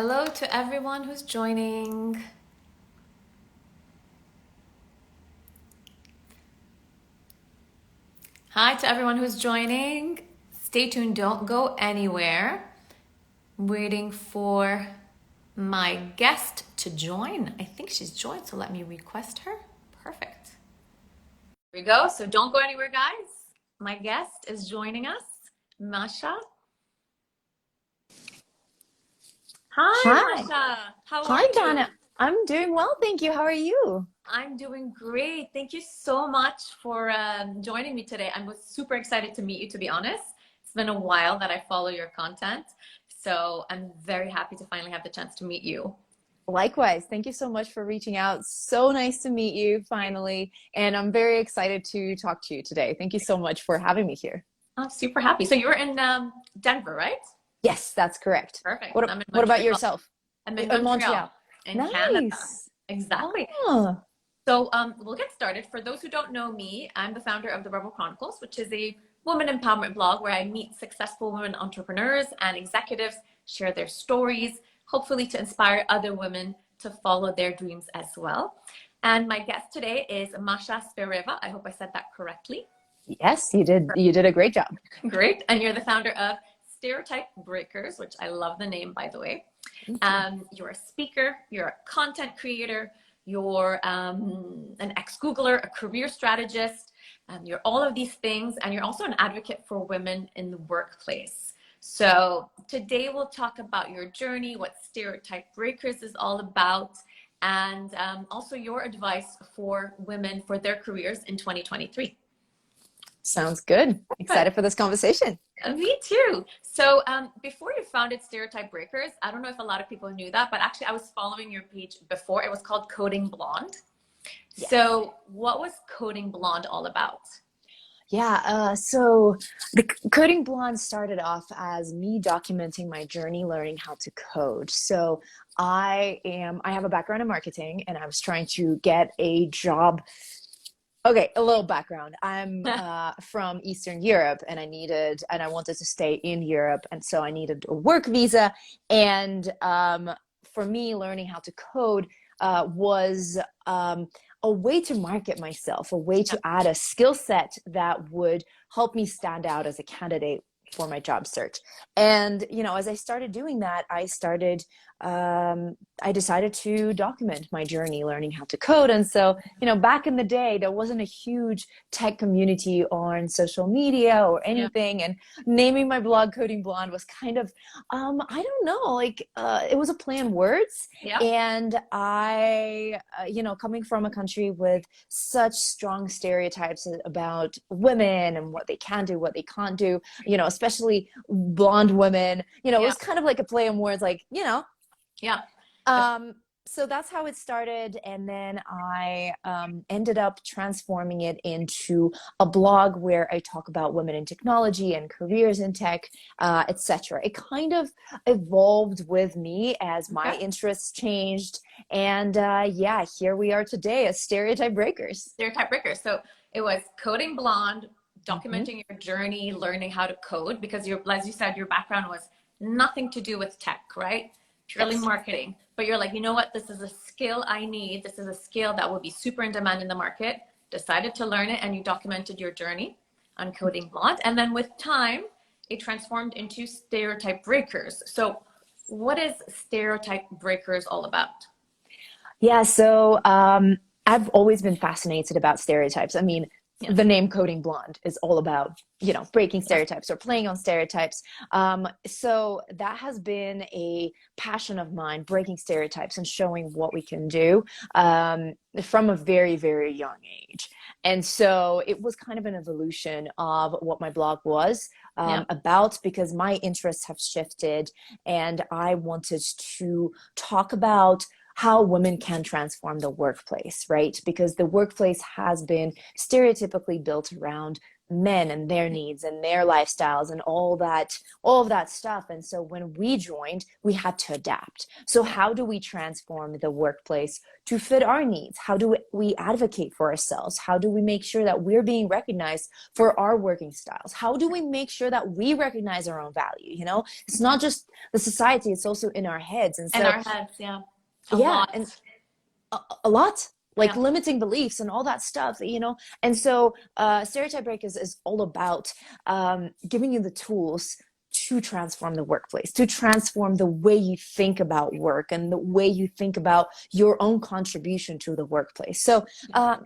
Hello to everyone who's joining. Hi to everyone who's joining. Stay tuned, don't go anywhere. I'm waiting for my guest to join. I think she's joined, so let me request her. Perfect. Here we go. So don't go anywhere, guys. My guest is joining us, Masha. Hi, Hi. Masha. How are Hi, you? Donna. I'm doing well, thank you. How are you? I'm doing great. Thank you so much for joining me today. I was super excited to meet you, to be honest. It's been a while that I follow your content. So I'm very happy to finally have the chance to meet you. Likewise, thank you so much for reaching out. So nice to meet you finally. And I'm very excited to talk to you today. Thank you so much for having me here. I'm super happy. So you're in Denver, right? Yes, that's correct. Perfect. What, I'm in what about Montreal. yourself? I'm in In Montreal, Montreal. in Canada. Nice. Exactly. Oh, So we'll get started. For those who don't know me, I'm the founder of the Rebel Chronicles, which is a woman empowerment blog where I meet successful women entrepreneurs and executives, share their stories, hopefully to inspire other women to follow their dreams as well. And my guest today is Masha Svereva. I hope I said that correctly. yes, you did. You did a great job. Great. And you're the founder of Stereotype Breakers, which I love the name, by the way. Thank you. You're a speaker, you're a content creator, you're an ex-Googler, a career strategist, you're all of these things, and you're also an advocate for women in the workplace. So today we'll talk about your journey, what Stereotype Breakers is all about, and also your advice for women for their careers in 2023. Sounds good. Good. Excited for this conversation. Me too. So before you founded Stereotype Breakers, I don't know if a lot of people knew that, but actually I was following your page before. It was called Coding Blonde. Yes. So what was Coding Blonde all about? Yeah, so the Coding Blonde started off as me documenting my journey learning how to code. So I have a background in marketing and I was trying to get a job. Okay, a little background. I'm from Eastern Europe and I wanted to stay in Europe. And so I needed a work visa. And for me, learning how to code was a way to market myself, a way to add a skill set that would help me stand out as a candidate for my job search. And, as I started doing that, I decided to document my journey learning how to code. And so, back in the day, there wasn't a huge tech community on social media or Yeah. anything. And naming my blog Coding Blonde was kind of, I don't know, it was a play on words. Yeah. And coming from a country with such strong stereotypes about women and what they can do, what they can't do, especially blonde women, it Yeah. was kind of like a play on words, Yeah. um, so that's how it started. And then I ended up transforming it into a blog where I talk about women in technology and careers in tech, etc. It kind of evolved with me as my Okay. interests changed. And yeah, here we are today as Stereotype Breakers. Stereotype Breakers. So it was Coding Blonde, Mm-hmm. documenting your journey, learning how to code, because as you said, your background was nothing to do with tech, right? Purely Yes. marketing. But you're like, you know what? This is a skill I need. This is a skill that will be super in demand in the market. Decided to learn it, and you documented your journey on Coding Blonde. And then with time, it transformed into Stereotype Breakers. So what is Stereotype Breakers all about? Yeah, so I've always been fascinated about stereotypes. I mean, Yeah. the name Coding Blonde is all about, breaking Yeah. stereotypes or playing on stereotypes. So that has been a passion of mine, breaking stereotypes and showing what we can do from a very, very young age. And so it was kind of an evolution of what my blog was Yeah. about, because my interests have shifted and I wanted to talk about how women can transform the workplace, right? Because the workplace has been stereotypically built around men and their needs and their lifestyles and all of that stuff. And so when we joined, we had to adapt. So how do we transform the workplace to fit our needs? How do we advocate for ourselves? How do we make sure that we're being recognized for our working styles? How do we make sure that we recognize our own value? You know, it's not just the society, it's also in our heads. And so In our heads, yeah. A yeah, lot. and a lot, like Yeah. limiting beliefs and all that stuff, you know. And so Stereotype Breakers is all about giving you the tools to transform the workplace, to transform the way you think about work and the way you think about your own contribution to the workplace. So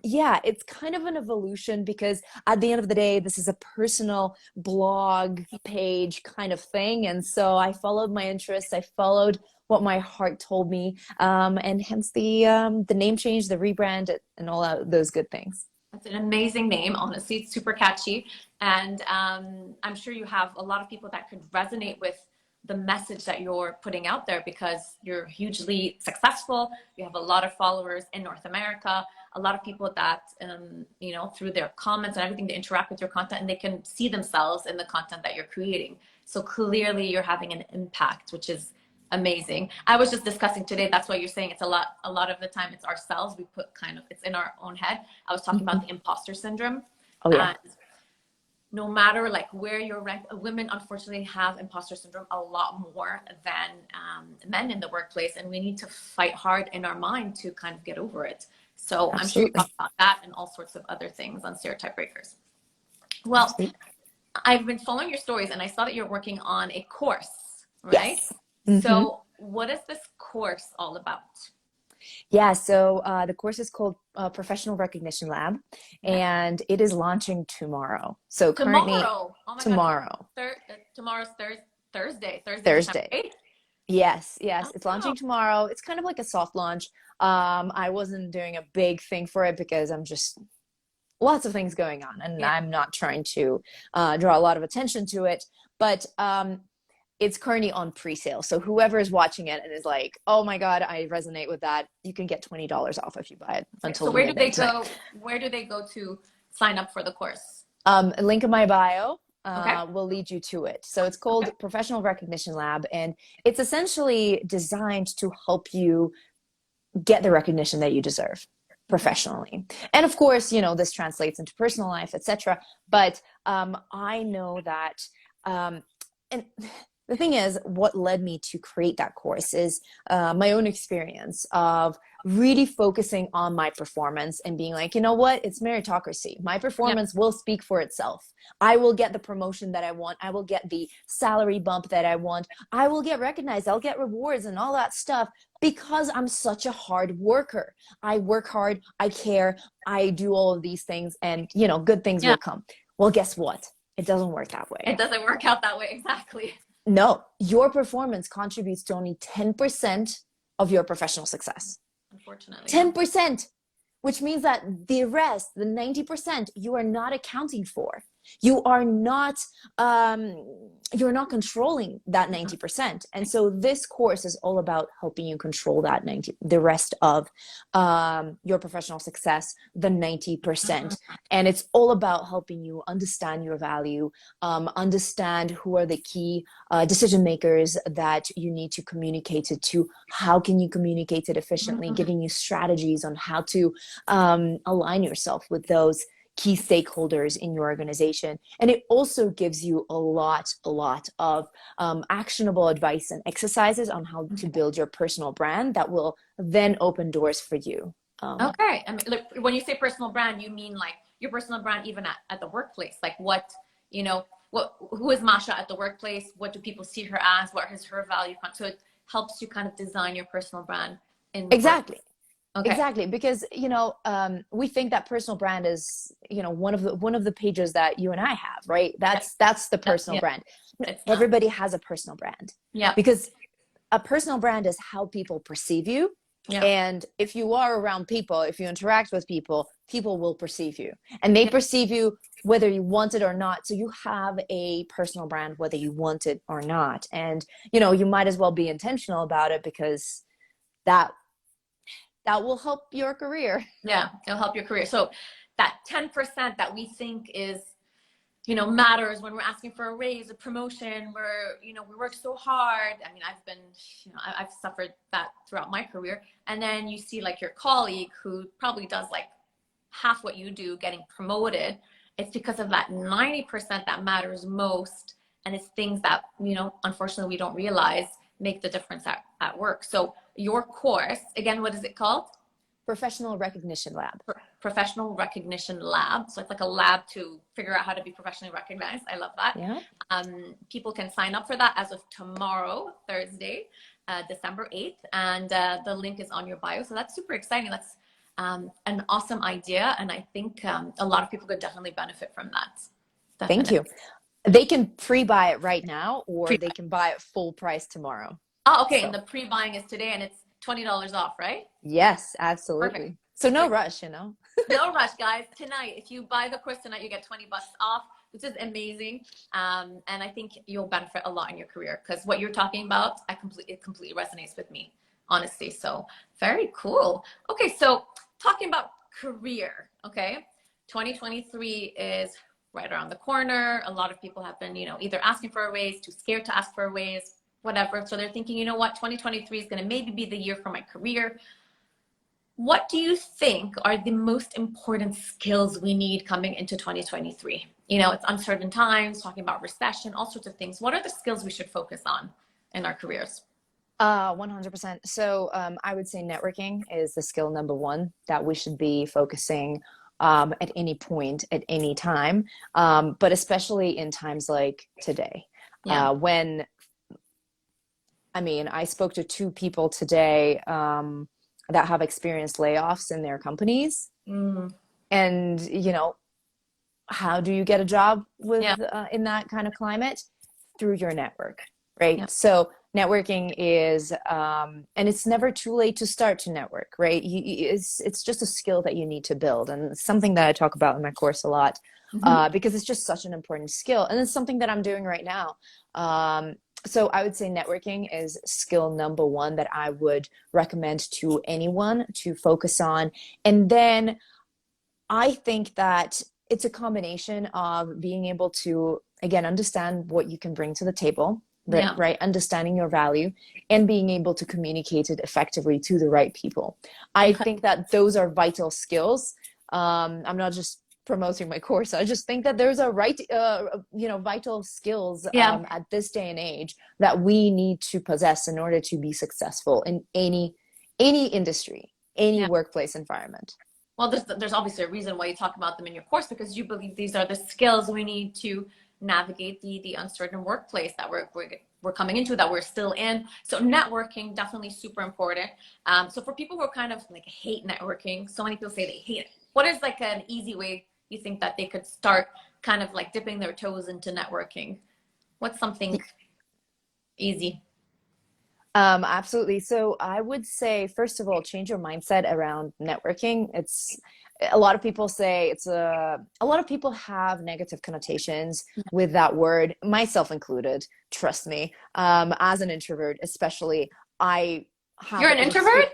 yeah, it's kind of an evolution, because at the end of the day, this is a personal blog page kind of thing. And so I followed my interests, I followed what my heart told me, and hence the name change, the rebrand, and all those good things. That's an amazing name. Honestly, it's super catchy. And I'm sure you have a lot of people that could resonate with the message that you're putting out there, because you're hugely successful. You have a lot of followers in North America, a lot of people that, you know, through their comments and everything, they interact with your content and they can see themselves in the content that you're creating. So clearly you're having an impact, which is amazing. I was just discussing today, that's why you're saying it's a lot of the time it's ourselves, we put kind of, it's in our own head. I was talking about the imposter syndrome. Oh yeah. And no matter like where you're ranked, women unfortunately have imposter syndrome a lot more than men in the workplace, and we need to fight hard in our mind to kind of get over it. So absolutely. I'm sure you talk about that and all sorts of other things on Stereotype Breakers. Well, absolutely. I've been following your stories and I saw that you're working on a course, right? Yes. So what is this course all about? Yeah, so the course is called Professional Recognition Lab, and it is launching tomorrow. So currently, oh my tomorrow. God. Tomorrow's Thursday. Thursday. Yes, Oh, it's launching tomorrow. It's kind of like a soft launch. I wasn't doing a big thing for it because I'm just lots of things going on, and I'm not trying to draw a lot of attention to it. But it's currently on pre-sale. So whoever is watching it and is like, oh my God, I resonate with that, you can get $20 off if you buy it until where do they go? Where do they go to sign up for the course? A link in my bio will lead you to it. So it's called Professional Recognition Lab, and it's essentially designed to help you get the recognition that you deserve professionally. And of course, you know, this translates into personal life, etc. But I know that, and the thing is, what led me to create that course is my own experience of really focusing on my performance and being like, you know what, it's meritocracy. My performance will speak for itself. I will get the promotion that I want. I will get the salary bump that I want. I will get recognized. I'll get rewards and all that stuff because I'm such a hard worker. I work hard. I care. I do all of these things, and, you know, good things will come. Well, guess what? It doesn't work that way. It doesn't work out that way. Exactly. No, your performance contributes to only 10% of your professional success. Unfortunately. 10%, which means that the rest, the 90%, you are not accounting for. You are not, you're not controlling that 90%. And so this course is all about helping you control that the rest of your professional success, the 90%. And it's all about helping you understand your value, understand who are the key decision makers that you need to communicate it to, how can you communicate it efficiently, giving you strategies on how to align yourself with those key stakeholders in your organization. And it also gives you a lot of actionable advice and exercises on how to build your personal brand that will then open doors for you. Okay. I mean, look, when you say personal brand, you mean like your personal brand even at the workplace? Like what, you know, who is Masha at the workplace? What do people see her as? What is her value? So it helps you kind of design your personal brand in the exactly. workplace. Okay. Exactly, because, you know, we think that personal brand is, you know, one of the pages that you and I have, right? That's the personal brand. Everybody has a personal brand. Yeah. Because a personal brand is how people perceive you. Yeah. And if you are around people, if you interact with people, people will perceive you. And they perceive you whether you want it or not. So you have a personal brand whether you want it or not. And, you know, you might as well be intentional about it, because that will help your career. Yeah, it'll help your career. So that 10% that we think is you know, matters when we're asking for a raise, a promotion, where, you know, we work so hard. I mean, I've been, you know, I've suffered that throughout my career. And then you see like your colleague who probably does like half what you do getting promoted. It's because of that 90% that matters most. And it's things that, you know, unfortunately we don't realize make the difference at work. So your course, again, what is it called? Professional Recognition Lab. Professional Recognition Lab. So it's like a lab to figure out how to be professionally recognized. I love that. Yeah. People can sign up for that as of tomorrow, Thursday, December 8th. And the link is on your bio. So that's super exciting. That's an awesome idea. And I think a lot of people could definitely benefit from that. Definitely. Thank you. They can pre-buy it right now, or they can buy it full price tomorrow. Oh, okay. So. And the pre-buying is today, and it's $20 off, right? Yes, absolutely. Perfect. So no rush, you know. No rush, guys. Tonight, if you buy the course tonight, you get 20 bucks off, which is amazing. And I think you'll benefit a lot in your career, because what you're talking about, it completely resonates with me, honestly. So very cool. Okay, so talking about career, okay? 2023 is right around the corner. A lot of people have been, you know, either asking for a raise, too scared to ask for a raise, whatever. So they're thinking, you know what, 2023 is going to maybe be the year for my career. What do you think are the most important skills we need coming into 2023? You know, it's uncertain times, talking about recession, all sorts of things. What are the skills we should focus on in our careers? 100%. So I would say networking is the skill number one that we should be focusing at any point, at any time, but especially in times like today. Yeah. When, I mean, I spoke to 2 people today that have experienced layoffs in their companies. And, you know, how do you get a job with in that kind of climate? Through your network, right? Yeah. So networking is, and it's never too late to start to network, right? It's just a skill that you need to build, and it's something that I talk about in my course a lot, because it's just such an important skill, and it's something that I'm doing right now. So I would say networking is skill number one that I would recommend to anyone to focus on. And then I think that it's a combination of being able to, again, understand what you can bring to the table, right? Understanding your value and being able to communicate it effectively to the right people. I think that those are vital skills. I'm not just promoting my course. I just think that there's a vital skills at this day and age that we need to possess in order to be successful in any industry, any workplace environment. Well, there's obviously a reason why you talk about them in your course, because you believe these are the skills we need to navigate the uncertain workplace that we're coming into, that we're still in. So networking, definitely super important. So for people who are kind of like hate networking, so many people say they hate it. What is like an easy way you think that they could start kind of like dipping their toes into networking? What's something easy? Absolutely. So I would say, first of all, change your mindset around networking. It's a lot of people say a lot of people have negative connotations with that word, myself included. Trust me. As an introvert, especially, You're an introvert?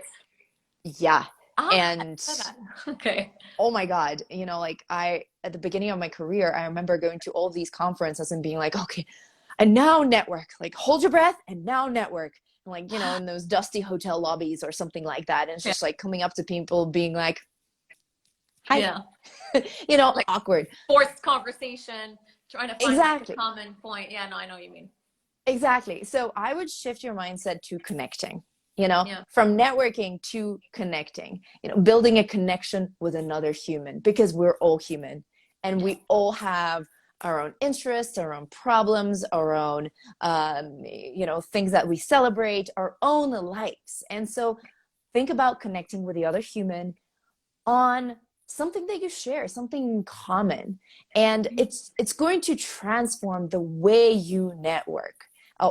Yeah. And okay. Oh my God. You know, like at the beginning of my career, I remember going to all these conferences and being like, okay, and now network, like hold your breath and now network. And like, you know, in those dusty hotel lobbies or something like that. And it's just like coming up to people being like, hi. Yeah. You know, like awkward. Forced conversation, trying to find a common point. Yeah, no, I know what you mean. Exactly. So I would shift your mindset to connecting. You know, from networking to connecting, you know, building a connection with another human, because we're all human and we all have our own interests, our own problems, our own, you know, things that we celebrate, our own lives. And so think about connecting with the other human on something that you share, something in common. And it's going to transform the way you network.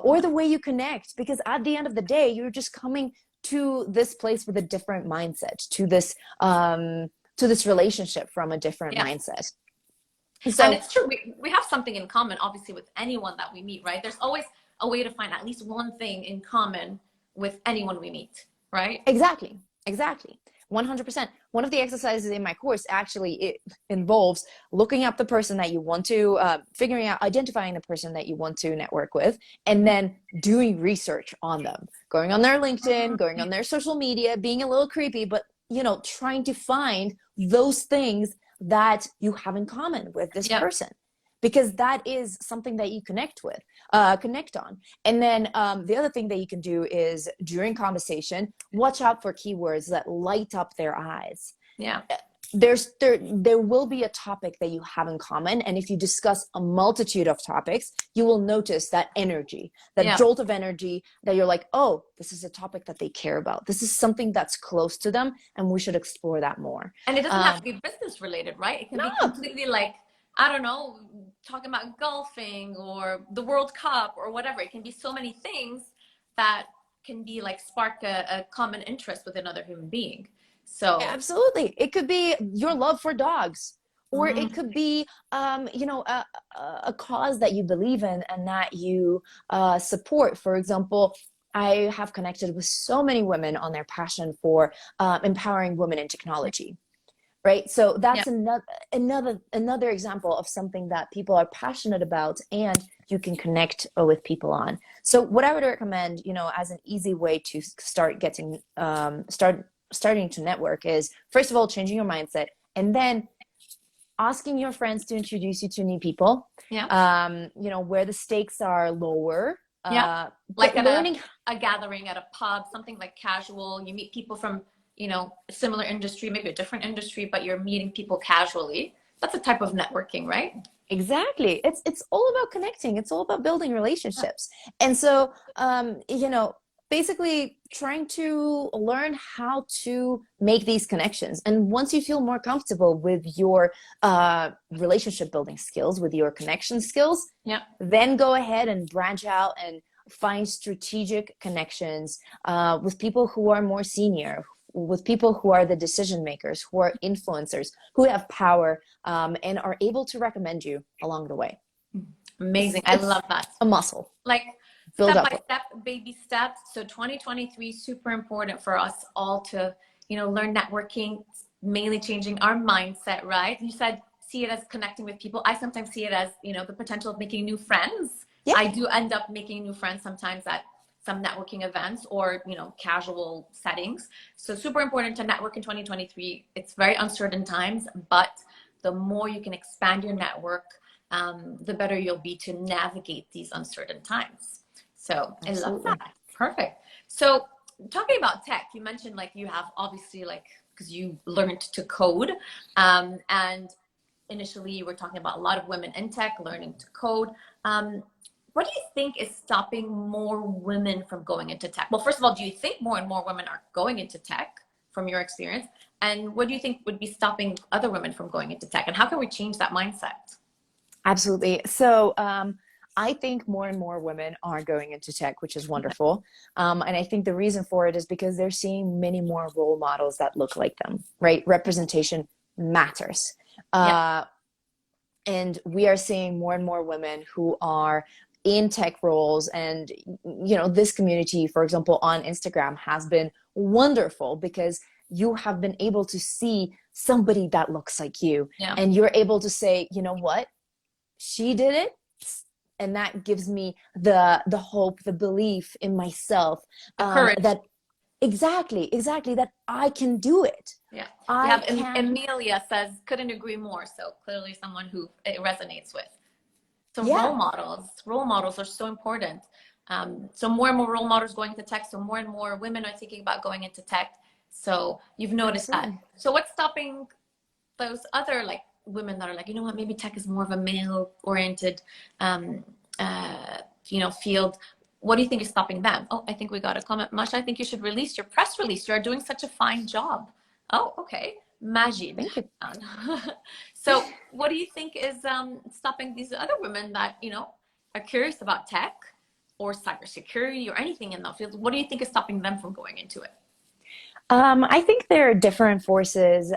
Or the way you connect, because at the end of the day, you're just coming to this place with a different mindset, to this relationship from a different mindset. So, and it's true, we have something in common, obviously, with anyone that we meet, right? There's always a way to find at least one thing in common with anyone we meet, right? Exactly. 100%. One of the exercises in my course actually it involves looking up the person that you want to, figuring out, identifying the person that you want to network with, and then doing research on them, going on their LinkedIn, going on their social media, being a little creepy, but trying to find those things that you have in common with this person, because that is something that you connect on. And then the other thing that you can do is during conversation, watch out for keywords that light up their eyes. Yeah. There will be a topic that you have in common, and if you discuss a multitude of topics, you will notice that energy, that jolt of energy, that you're like, oh, this is a topic that they care about, this is something that's close to them, and we should explore that more. And it doesn't have to be business related, right? It can be completely like, I don't know, talking about golfing or the World Cup or whatever. It can be so many things that can be like spark a common interest with another human being. So absolutely, it could be your love for dogs, or it could be a cause that you believe in and that you support. For example, I have connected with so many women on their passion for empowering women in technology. Right. So that's another example of something that people are passionate about and you can connect with people on. So what I would recommend, as an easy way to start getting, starting to network is, first of all, changing your mindset, and then asking your friends to introduce you to new people. Where the stakes are lower. Like at a gathering at a pub, something like casual. You meet people from similar industry, maybe a different industry, but you're meeting people casually. That's a type of networking, right? Exactly. It's all about connecting. It's all about building relationships. And so, basically trying to learn how to make these connections. And once you feel more comfortable with your relationship building skills, with your connection skills, then go ahead and branch out and find strategic connections with people who are more senior, with people who are the decision makers, who are influencers, who have power, and are able to recommend you along the way. Amazing. I love that. A muscle. Like step by step, baby steps. So 2023 is super important for us all to, learn networking, mainly changing our mindset, right? You said, see it as connecting with people. I sometimes see it as, the potential of making new friends. Yeah. I do end up making new friends sometimes at some networking events or, casual settings. So super important to network in 2023. It's very uncertain times, but the more you can expand your network, the better you'll be to navigate these uncertain times. So absolutely. I love that. Perfect. So talking about tech, you mentioned like you have obviously because you learned to code, and initially you were talking about a lot of women in tech learning to code. What do you think is stopping more women from going into tech? Well, first of all, do you think more and more women are going into tech from your experience? And what do you think would be stopping other women from going into tech? And how can we change that mindset? Absolutely. So I think more and more women are going into tech, which is wonderful. And I think the reason for it is because they're seeing many more role models that look like them, right? Representation matters. And we are seeing more and more women who are in tech roles, and this community, for example, on Instagram has been wonderful because you have been able to see somebody that looks like you, and you're able to say, you know what, she did it, and that gives me the hope, the belief in myself, that exactly that I can do it. Emilia says, couldn't agree more. So clearly someone who it resonates with. So role models are so important. So more and more role models going into tech. So more and more women are thinking about going into tech. So you've noticed that. So what's stopping those other women that are you know what, maybe tech is more of a male oriented, field. What do you think is stopping them? Oh, I think we got a comment. Masha, I think you should release your press release. You're doing such a fine job. Oh, okay. Majid. Thank you. So what do you think is stopping these other women that, are curious about tech or cybersecurity or anything in that field? What do you think is stopping them from going into it? I think there are different forces.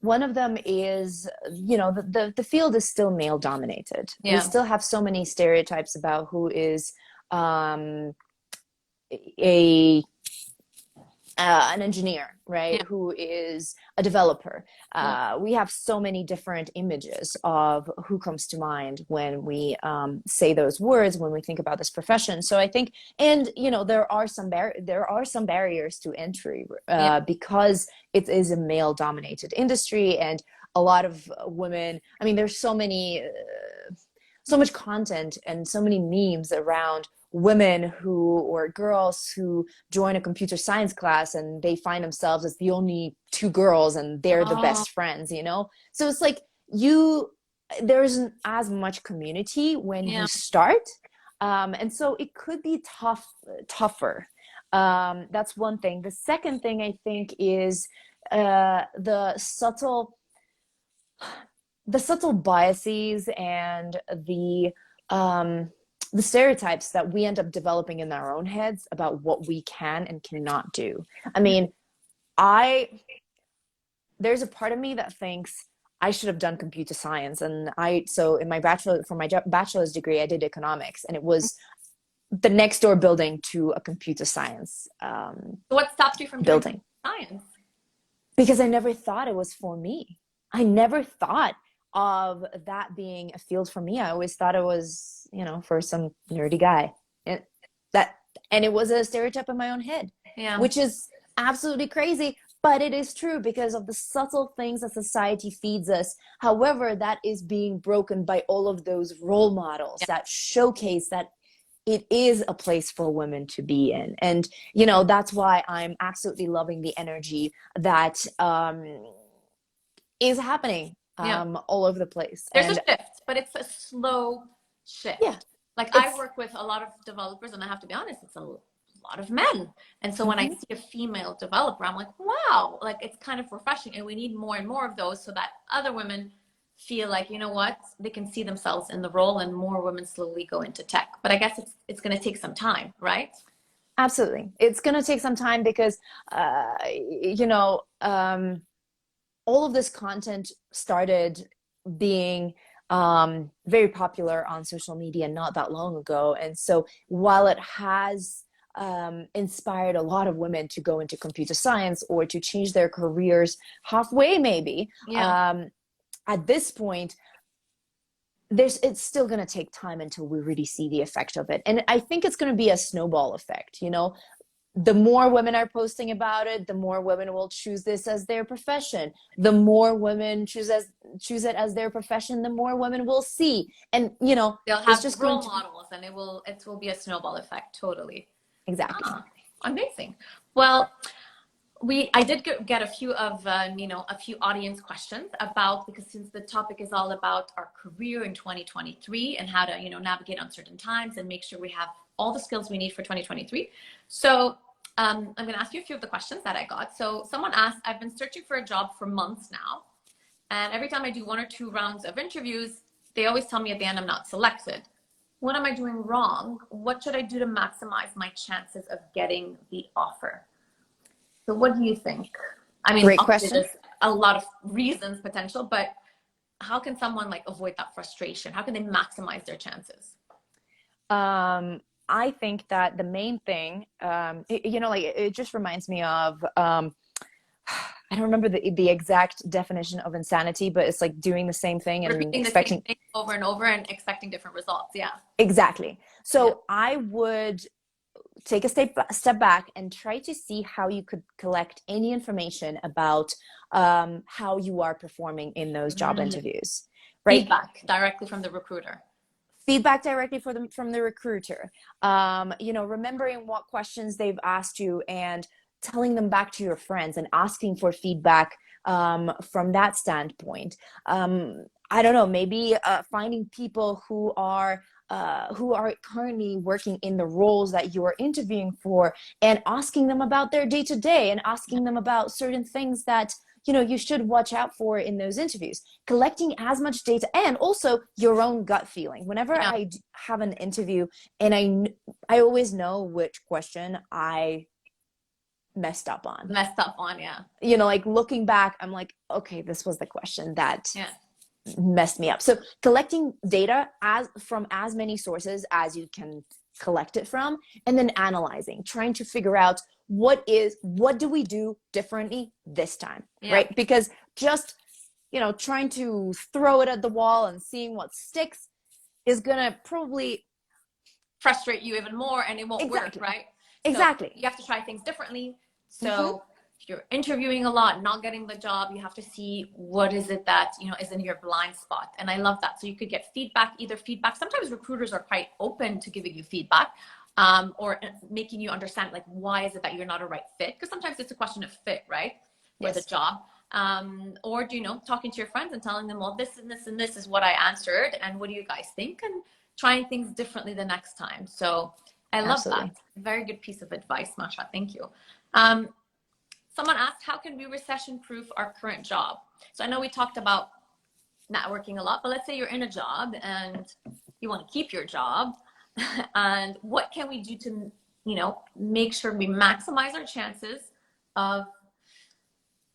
One of them is, the field is still male dominated. Yeah. We still have so many stereotypes about who is a an engineer, right? Yeah. Who is a developer. Yeah. We have so many different images of who comes to mind when we say those words, when we think about this profession. So I think, and you know, there are some barriers to entry Yeah. because it is a male-dominated industry, and a lot of women. I mean, there's so many. So much content and so many memes around women who or girls who join a computer science class and they find themselves as the only two girls and they're the Oh, best friends, you know? So it's like you there isn't as much community when you yeah. start. And so it could be tougher. That's one thing. The second thing I think is the subtle biases and the stereotypes that we end up developing in our own heads about what we can and cannot do. I mean, I there's a part of me that thinks I should have done computer science, and so in my bachelor's degree I did economics, and it was the next door building to a computer science What stopped you from doing building, science? because I never thought it was for me. I never thought of that being a field for me. I always thought it was, you know, for some nerdy guy. And that and it was a stereotype in my own head, Yeah. which is absolutely crazy, but it is true because of the subtle things that society feeds us. However, that is being broken by all of those role models Yeah. that showcase that it is a place for women to be in. And, you know, that's why I'm absolutely loving the energy that is happening Yeah. all over the place. There's a And shift, but it's a slow shift. yeah, Like I it's work with a lot of developers, and I have to be honest, it's a lot of men. And so when I mhm, see a female developer, I'm like, wow, like it's kind of refreshing. And we need more and more of those so that other women feel like, you know what, they can see themselves in the role, and more women slowly go into tech. But I guess it's going to take some time, right? absolutely. It's going to take some time because, you know, all of this content started being very popular on social media not that long ago. And so while it has inspired a lot of women to go into computer science or to change their careers halfway, maybe, Yeah. at this point, it's still going to take time until we really see the effect of it. And I think it's going to be a snowball effect, you know. The more women are posting about it, the more women will choose this as their profession. The more women choose it as their profession, the more women will see. And you know, They'll it's have just going role to models, and it will be a snowball effect. Totally. exactly. Ah, amazing. Well, I did get a few of a few audience questions about, because since the topic is all about our career in 2023 and how to navigate uncertain times and make sure we have all the skills we need for 2023. So I'm going to ask you a few of the questions that I got. So someone asked, I've been searching for a job for months now, and every time I do 1 or 2 rounds of interviews, they always tell me at the end I'm not selected. What am I doing wrong? What should I do to maximize my chances of getting the offer? So what do you think? I mean, Great obviously question. there's a lot of reasons potential, but how can someone like avoid that frustration? How can they maximize their chances? I think that the main thing, you know, like it just reminds me of, I don't remember the exact definition of insanity, but it's like doing the same thing and Repeating the same expecting thing over and over and expecting different results. Yeah. exactly. Yeah. So I would take a step back and try to see how you could collect any information about how you are performing in those job Mm. interviews, right? Feedback directly from the recruiter. Feedback directly from the recruiter. You know, remembering what questions they've asked you and telling them back to your friends and asking for feedback from that standpoint. I don't know, maybe finding people who are currently working in the roles that you are interviewing for and asking them about their day to day and asking them about certain things that you know you should watch out for in those interviews, collecting as much data and also your own gut feeling whenever Yeah. I have an interview. And I always know which question I messed up on, Messed up on. Yeah. you know, like looking back I'm like, okay, this was the question that Yeah. messed me up. So collecting data from as many sources as you can collect it from, and then analyzing, trying to figure out what do we do differently this time, Yeah. right? Because just, trying to throw it at the wall and seeing what sticks is gonna probably frustrate you even more, and it won't exactly work, right? exactly. So you have to try things differently. So Mm-hmm. if you're interviewing a lot, not getting the job, you have to see what is it that, is in your blind spot. And I love that. So you could get feedback, either feedback. Sometimes recruiters are quite open to giving you feedback, or making you understand, like, why is it that you're not a right fit? Because sometimes it's a question of fit, right? For the job. Or, talking to your friends and telling them, well, this and this and this is what I answered, and what do you guys think? And trying things differently the next time. So I love Absolutely. that. Very good piece of advice, Masha. Thank you. Someone asked, how can we recession-proof our current job? So I know we talked about networking a lot, but let's say you're in a job and you want to keep your job. And what can we do to, make sure we maximize our chances of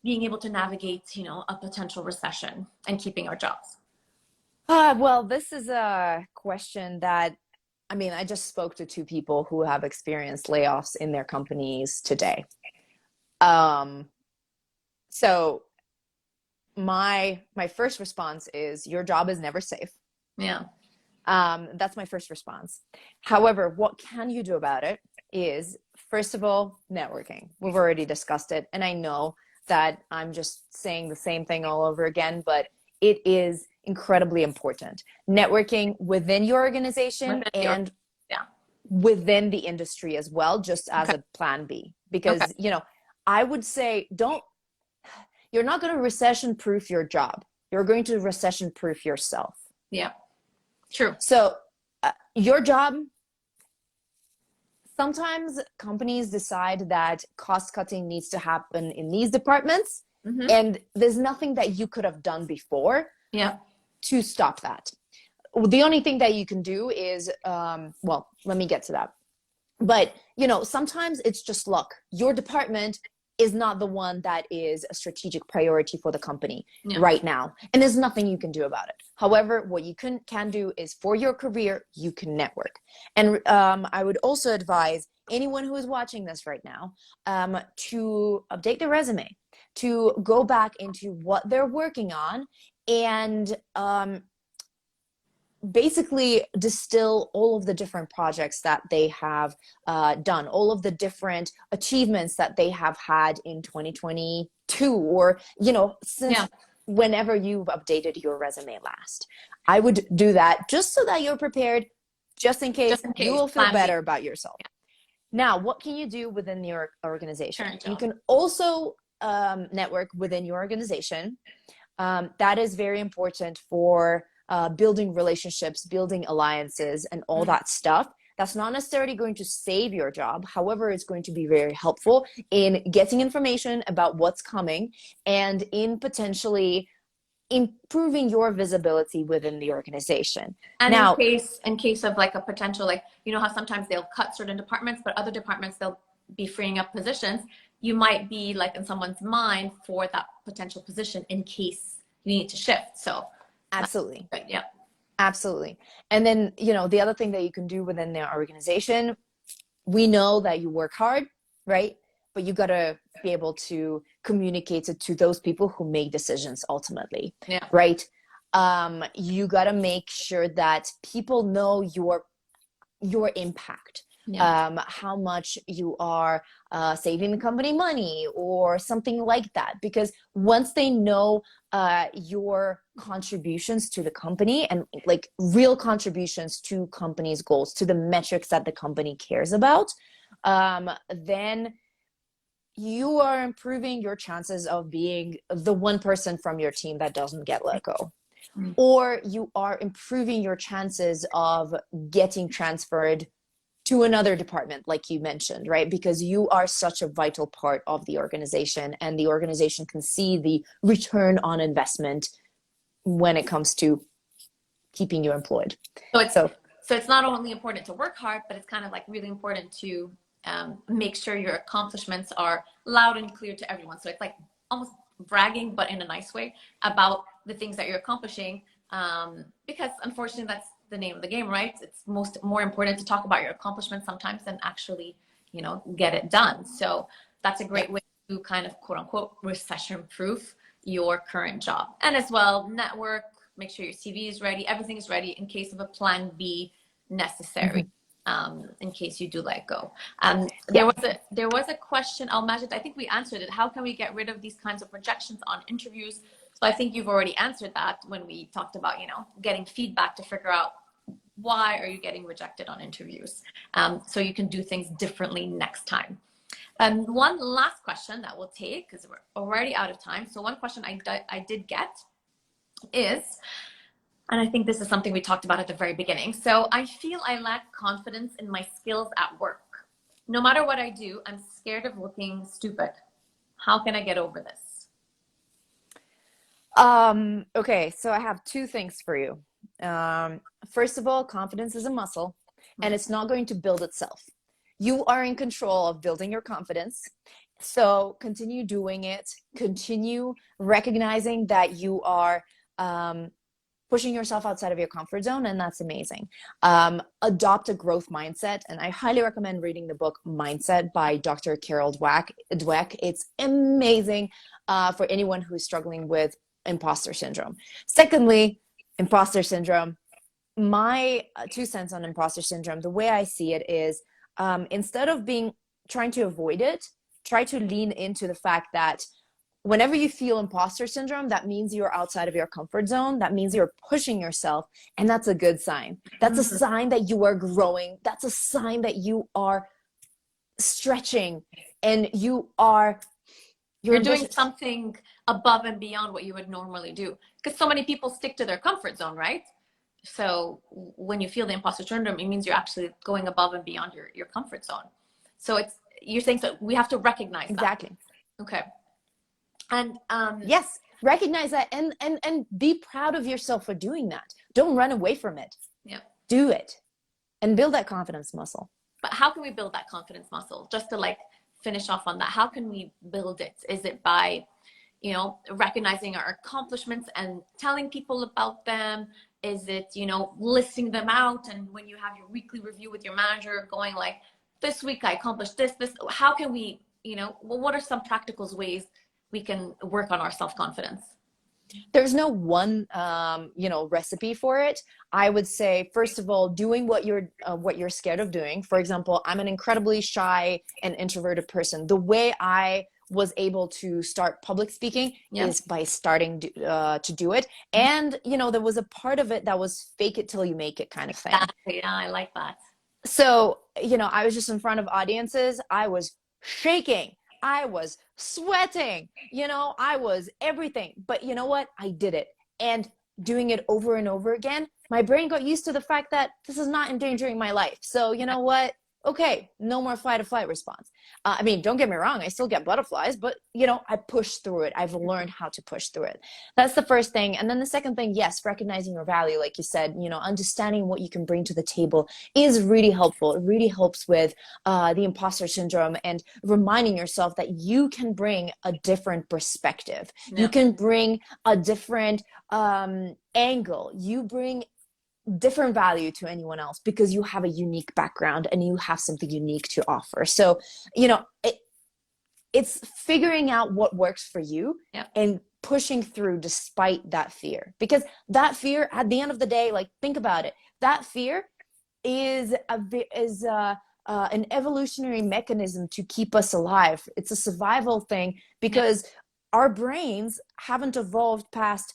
being able to navigate, a potential recession and keeping our jobs? Well, this is a question that, I just spoke to two people who have experienced layoffs in their companies today. So my first response is, your job is never safe. Yeah. That's my first response. However, what can you do about it is, first of all, networking. We've already discussed it, and I know that I'm just saying the same thing all over again, but it is incredibly important. Networking within your organization and within the industry as well, just as a plan B. Because, I would say, you're not going to recession proof your job. You're going to recession proof yourself. Yeah, true. So your job, sometimes companies decide that cost cutting needs to happen in these departments, and there's nothing that you could have done before to stop that. The only thing that you can do is, well, let me get to that. But, sometimes it's just luck. Your department is not the one that is a strategic priority for the company right now. And there's nothing you can do about it. However, what you can do is, for your career, you can network. And I would also advise anyone who is watching this right now to update their resume, to go back into what they're working on, and basically distill all of the different projects that they have done, all of the different achievements that they have had in 2022, or, since whenever you've updated your resume last. I would do that just so that you're prepared, just in case you will feel better about yourself. Now, what can you do within your organization? You can also network within your organization. That is very important for building relationships, building alliances, and all that stuff. That's not necessarily going to save your job. However, it's going to be very helpful in getting information about what's coming, and in potentially improving your visibility within the organization. And now, in case of like a potential, like, how sometimes they'll cut certain departments, but other departments, they'll be freeing up positions. You might be like in someone's mind for that potential position in case you need to shift. So absolutely. Yeah. Absolutely. And then, the other thing that you can do within their organization, we know that you work hard, right? But you got to be able to communicate it to those people who make decisions ultimately, right? You got to make sure that people know your impact. How much you are saving the company money or something like that. Because once they know your contributions to the company, and like real contributions to company's goals, to the metrics that the company cares about, then you are improving your chances of being the one person from your team that doesn't get let go. Or you are improving your chances of getting transferred to another department, like you mentioned, right? Because you are such a vital part of the organization, and the organization can see the return on investment when it comes to keeping you employed. So it's not only important to work hard, but it's kind of like really important to make sure your accomplishments are loud and clear to everyone. So it's like almost bragging, but in a nice way, about the things that you're accomplishing, because unfortunately that's the name of the game, right? It's more important to talk about your accomplishments sometimes than actually get it done. So that's a great way to kind of quote unquote recession proof your current job. And as well, network, make sure your CV is ready, everything is ready in case of a plan B necessary. In case you do let go. There was a question, Majid, I think we answered it. How can we get rid of these kinds of rejections on interviews? So I think you've already answered that when we talked about, getting feedback to figure out why are you getting rejected on interviews. So you can do things differently next time. One last question that we'll take, because we're already out of time. So one question I did get is, and I think this is something we talked about at the very beginning. So I feel I lack confidence in my skills at work. No matter what I do, I'm scared of looking stupid. How can I get over this? Okay, so I have two things for you. First of all, confidence is a muscle, and it's not going to build itself. You are in control of building your confidence. So continue doing it. Continue recognizing that you are pushing yourself outside of your comfort zone, and that's amazing. Adopt a growth mindset, and I highly recommend reading the book Mindset by Dr. Carol Dweck. It's amazing for anyone who's struggling with imposter syndrome. Secondly, imposter syndrome. My 2 cents on imposter syndrome, the way I see it is, instead of trying to avoid it, try to lean into the fact that whenever you feel imposter syndrome, that means you're outside of your comfort zone. That means you're pushing yourself. And that's a good sign. That's a sign that you are growing. That's a sign that you are stretching and you're doing something above and beyond what you would normally do. Because so many people stick to their comfort zone, right? So when you feel the imposter syndrome, it means you're actually going above and beyond your comfort zone. So you're saying, so we have to recognize exactly. That. Okay. And yes, recognize that and be proud of yourself for doing that. Don't run away from it. Yeah. Do it and build that confidence muscle. But how can we build that confidence muscle? Just to finish off on that, how can we build it? Is it by, recognizing our accomplishments and telling people about them? Is it, listing them out? And when you have your weekly review with your manager going this week I accomplished this, how can we, what are some practical ways we can work on our self-confidence? There's no one, recipe for it. I would say, first of all, doing what you're scared of doing. For example, I'm an incredibly shy and introverted person. The way I was able to start public speaking is by starting to do it. And, there was a part of it that was fake it till you make it kind of thing. Exactly. Yeah, I like that. So, I was just in front of audiences. I was shaking. I was sweating, I was everything. But you know what? I did it. And doing it over and over again, my brain got used to the fact that this is not endangering my life. So you know what? Okay, no more fight or flight response. Don't get me wrong, I still get butterflies, but I push through it. I've learned how to push through it. That's the first thing. And then the second thing, yes, recognizing your value, like you said, understanding what you can bring to the table is really helpful. It really helps with the imposter syndrome and reminding yourself that you can bring a different perspective. You can bring a different angle. You bring different value to anyone else because you have a unique background and you have something unique to offer. So, it's figuring out what works for you and pushing through despite that fear, because that fear at the end of the day, think about it. That fear is an evolutionary mechanism to keep us alive. It's a survival thing because our brains haven't evolved past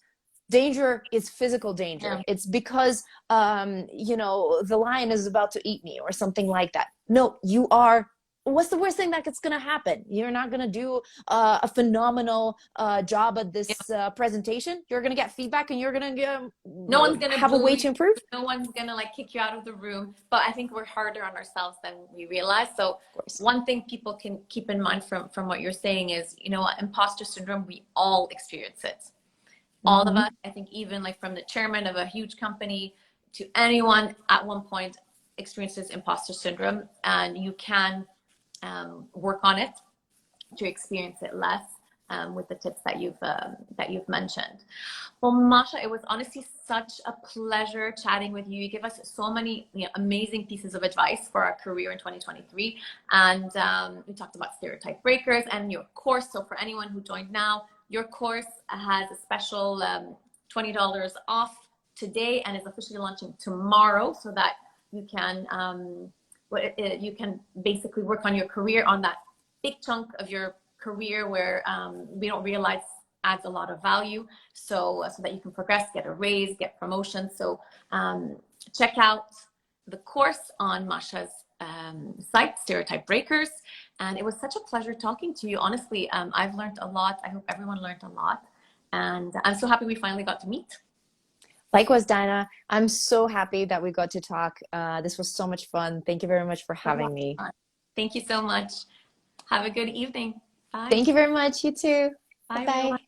danger is physical danger. It's because, the lion is about to eat me or something like that. No, what's the worst thing that's going to happen? You're not going to do a phenomenal job at this presentation. You're going to get feedback and you're going to no one's going to have a way to improve. No one's going to kick you out of the room. But I think we're harder on ourselves than we realize. So one thing people can keep in mind from what you're saying is, imposter syndrome, we all experience it. All of us, I think, even from the chairman of a huge company to anyone at one point experiences imposter syndrome, and you can work on it to experience it less. with the tips that you've mentioned. Well, Masha, it was honestly such a pleasure chatting with you. You give us so many amazing pieces of advice for our career in 2023. And we talked about Stereotype Breakers and your course. So for anyone who joined now, your course has a special $20 off today and is officially launching tomorrow, so that you can basically work on your career, on that big chunk of your career where we don't realize adds a lot of value, so that you can progress, get a raise, get promotion. So check out the course on Masha's site, Stereotype Breakers. And it was such a pleasure talking to you. Honestly, I've learned a lot. I hope everyone learned a lot. And I'm so happy we finally got to meet. Likewise, Dinah. I'm so happy that we got to talk. This was so much fun. Thank you very much for having me. Thank you so much. Have a good evening. Bye. Thank you very much. You too. Bye. Bye-bye.